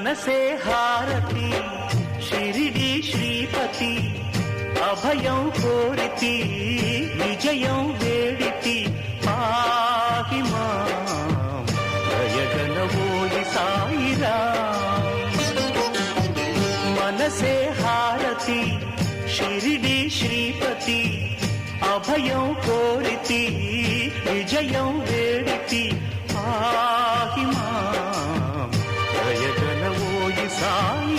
మనసే హారతి షిరిడి శ్రీపతి అభయం కోరితి విజయం వేడితి పాహి మాం దయగలవోయి సాయిరాం. మనసే హారతి షిరిడి శ్రీపతి అభయం కోరితి విజయం వేడితి పాహి మాం దయగలవోయి సాయి.